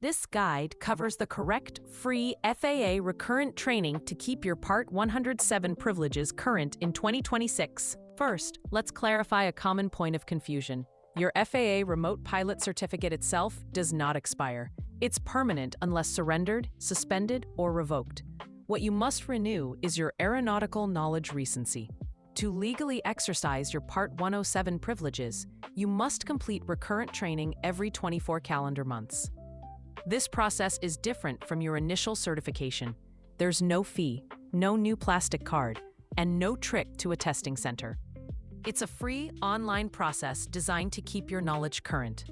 This guide covers the correct, free FAA recurrent training to keep your Part 107 privileges current in 2026. First, let's clarify a common point of confusion. Your FAA remote pilot certificate itself does not expire. It's permanent unless surrendered, suspended, or revoked. What you must renew is your aeronautical knowledge recency. To legally exercise your Part 107 privileges, you must complete recurrent training every 24 calendar months. This process is different from your initial certification. There's no fee, no new plastic card, and no trip to a testing center. It's a free, online process designed to keep your knowledge current.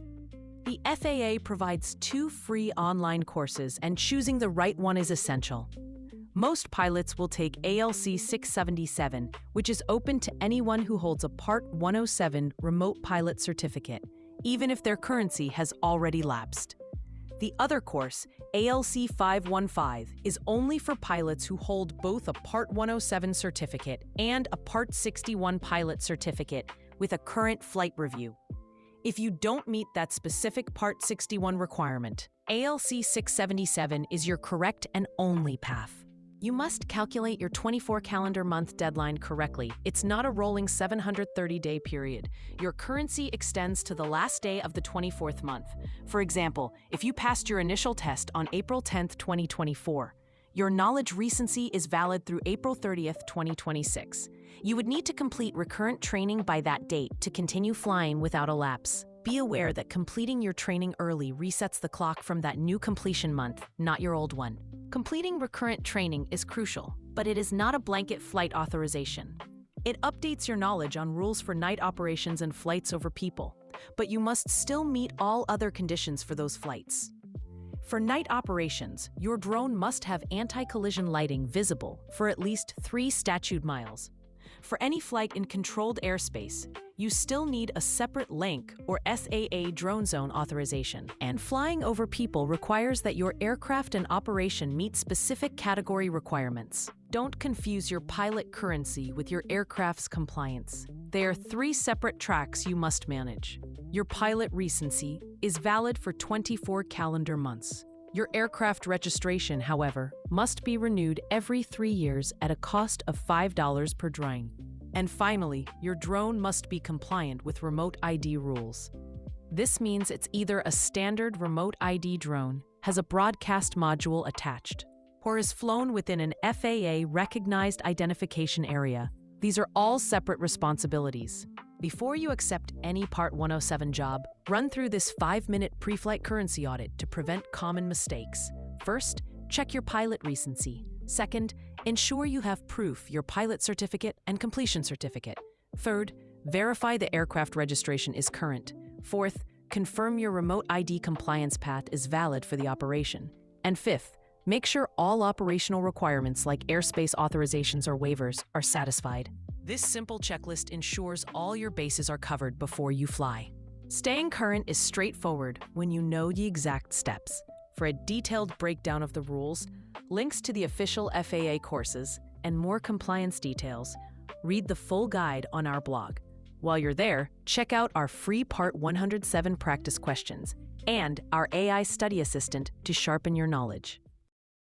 The FAA provides 2 free online courses, and choosing the right one is essential. Most pilots will take ALC-677, which is open to anyone who holds a Part 107 remote pilot certificate, even if their currency has already lapsed. The other course, ALC-515, is only for pilots who hold both a Part 107 certificate and a Part 61 pilot certificate with a current flight review. If you don't meet that specific Part 61 requirement, ALC-677 is your correct and only path. You must calculate your 24 calendar month deadline correctly. It's not a rolling 730-day period. Your currency extends to the last day of the 24th month. For example, if you passed your initial test on April 10, 2024, your knowledge recency is valid through April 30, 2026. You would need to complete recurrent training by that date to continue flying without a lapse. Be aware that completing your training early resets the clock from that new completion month, not your old one. Completing recurrent training is crucial, but it is not a blanket flight authorization. It updates your knowledge on rules for night operations and flights over people, but you must still meet all other conditions for those flights. For night operations, your drone must have anti-collision lighting visible for at least 3 statute miles. For any flight in controlled airspace, you still need a separate LANC or FAA drone zone authorization. And flying over people requires that your aircraft and operation meet specific category requirements. Don't confuse your pilot currency with your aircraft's compliance. They are 3 separate tracks you must manage. Your pilot recency is valid for 24 calendar months. Your aircraft registration, however, must be renewed every 3 years at a cost of $5 per drone. And finally, your drone must be compliant with remote ID rules. This means it's either a standard remote ID drone, has a broadcast module attached, or is flown within an FAA-recognized identification area. These are all separate responsibilities. Before you accept any Part 107 job, run through this 5-minute pre-flight currency audit to prevent common mistakes. First, check your pilot recency. Second, ensure you have proof, your pilot certificate and completion certificate. Third, verify the aircraft registration is current. Fourth, confirm your remote ID compliance path is valid for the operation. And fifth, make sure all operational requirements like airspace authorizations or waivers are satisfied. This simple checklist ensures all your bases are covered before you fly. Staying current is straightforward when you know the exact steps. For a detailed breakdown of the rules, links to the official FAA courses, and more compliance details, read the full guide on our blog. While you're there, check out our free Part 107 practice questions and our AI study assistant to sharpen your knowledge.